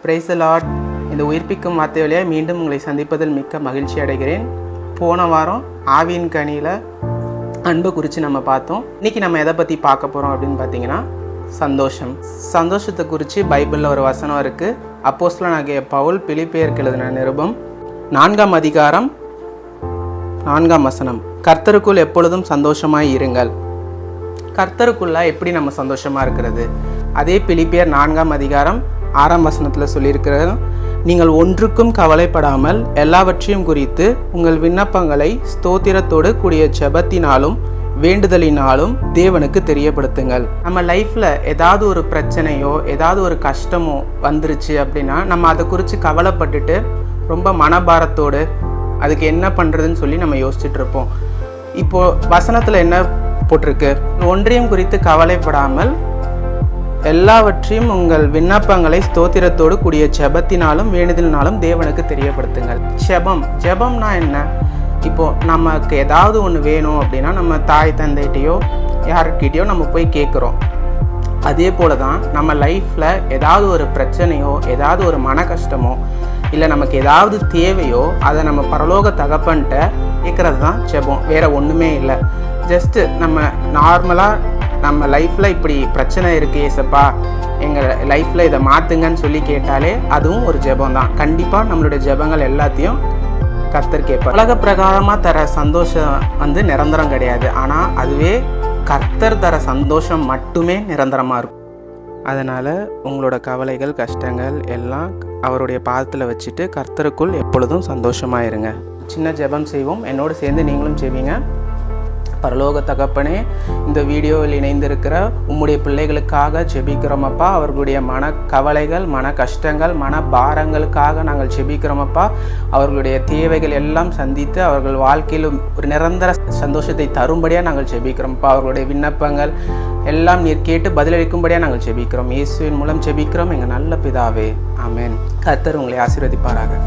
Praise the Lord. இந்த உயிர்ப்பிக்கும் வார்த்தை வழியாக மீண்டும் உங்களை சந்திப்பதில் மிக்க மகிழ்ச்சி அடைகிறேன். போன வாரம் ஆவியின் கனியில் அன்பு குறித்து நம்ம பார்த்தோம். இன்றைக்கி நம்ம எதை பற்றி பார்க்க போகிறோம் அப்படின்னு பார்த்தீங்கன்னா சந்தோஷத்தை குறித்து பைபிளில் ஒரு வசனம் இருக்குது. அப்போஸ்தலனாகிய பவுல் பிலிப்பியருக்கு எழுதின நிருபம் 4ஆம் அதிகாரம் 4ஆம் வசனம். கர்த்தருக்குள் எப்பொழுதும் சந்தோஷமாய் இருங்கள். கர்த்தருக்குள்ள எப்படி நம்ம சந்தோஷமாக இருக்கிறது? அதே பிலிப்பியர் 4ஆம் அதிகாரம் 6ஆம் வசனத்தில் சொல்லியிருக்கிறது, நீங்கள் ஒன்றுக்கும் கவலைப்படாமல் எல்லாவற்றையும் குறித்து உங்கள் விண்ணப்பங்களை ஸ்தோத்திரத்தோடு கூடிய ஜெபத்தினாலும் வேண்டுதலினாலும் தேவனுக்கு தெரியப்படுத்துங்கள். நம்ம லைஃப்பில் ஏதாவது ஒரு பிரச்சனையோ ஏதாவது ஒரு கஷ்டமோ வந்துருச்சு அப்படின்னா நம்ம அதை குறித்து கவலைப்பட்டுட்டு ரொம்ப மனபாரத்தோடு அதுக்கு என்ன பண்ணுறதுன்னு சொல்லி நம்ம யோசிச்சுட்டு இருப்போம். இப்போது வசனத்தில் என்ன போட்டிருக்கு? ஒன்றையும் குறித்து கவலைப்படாமல் எல்லாவற்றையும் உங்கள் விண்ணப்பங்களை ஸ்தோத்திரத்தோடு கூடிய ஜெபத்தினாலும் வேண்டுதலினாலும் தேவனுக்கு தெரியப்படுத்துங்கள். ஜெபம்னா என்ன? இப்போது நமக்கு ஏதாவது ஒன்று வேணும் அப்படின்னா நம்ம தாய் தந்தைகிட்டையோ யார்கிட்டையோ நம்ம போய் கேட்குறோம். அதே போல தான் நம்ம லைஃப்பில் ஏதாவது ஒரு பிரச்சனையோ ஏதாவது ஒரு மன கஷ்டமோ இல்லை நமக்கு ஏதாவது தேவையோ அதை நம்ம பரலோக தகப்பன்கிட்ட கேட்குறது தான் ஜெபம். வேறு ஒன்றுமே இல்லை. ஜஸ்ட்டு நம்ம நார்மலாக நம்ம லைஃப்பில் இப்படி பிரச்சனை இருக்குது ஏசப்பா, எங்கள் லைஃப்பில் இதை மாற்றுங்கன்னு சொல்லி கேட்டாலே அதுவும் ஒரு ஜெபம் தான். கண்டிப்பாக நம்மளுடைய ஜெபங்கள் எல்லாத்தையும் கர்த்தர் கேட்பார். உலக பிரகாரமாக தர சந்தோஷம் நிரந்தரம் கிடையாது. ஆனால் அதுவே கர்த்தர் தர சந்தோஷம் மட்டுமே நிரந்தரமாக இருக்கும். அதனால் உங்களோட கவலைகள் கஷ்டங்கள் எல்லாம் அவருடைய பாதத்தில் வச்சுட்டு கர்த்தருக்குள் எப்பொழுதும் சந்தோஷமாக இருங்க. சின்ன ஜெபம் செய்வோம். என்னோடு சேர்ந்து நீங்களும் செய்வீங்க. பரலோக தகப்பனே, இந்த வீடியோவில் இணைந்திருக்கிற உம்முடைய பிள்ளைகளுக்காக ஜெபிக்கிறோமப்பா. அவர்களுடைய மன கவலைகள் மன கஷ்டங்கள் மன பாரங்களுக்காக நாங்கள் ஜெபிக்கிறோமப்பா. அவர்களுடைய தேவைகள் எல்லாம் சந்தித்து அவர்கள் வாழ்க்கையில் ஒரு நிரந்தர சந்தோஷத்தை தரும்படியாக நாங்கள் ஜெபிக்கிறோம்ப்பா. அவர்களுடைய விண்ணப்பங்கள் எல்லாம் நீர் கேட்டு பதிலளிக்கும்படியாக நாங்கள் ஜெபிக்கிறோம். இயேசுவின் மூலம் ஜெபிக்கிறோம் எங்கள் நல்ல பிதாவே, ஆமென். கர்த்தர் உங்களை ஆசீர்வதிப்பாராக.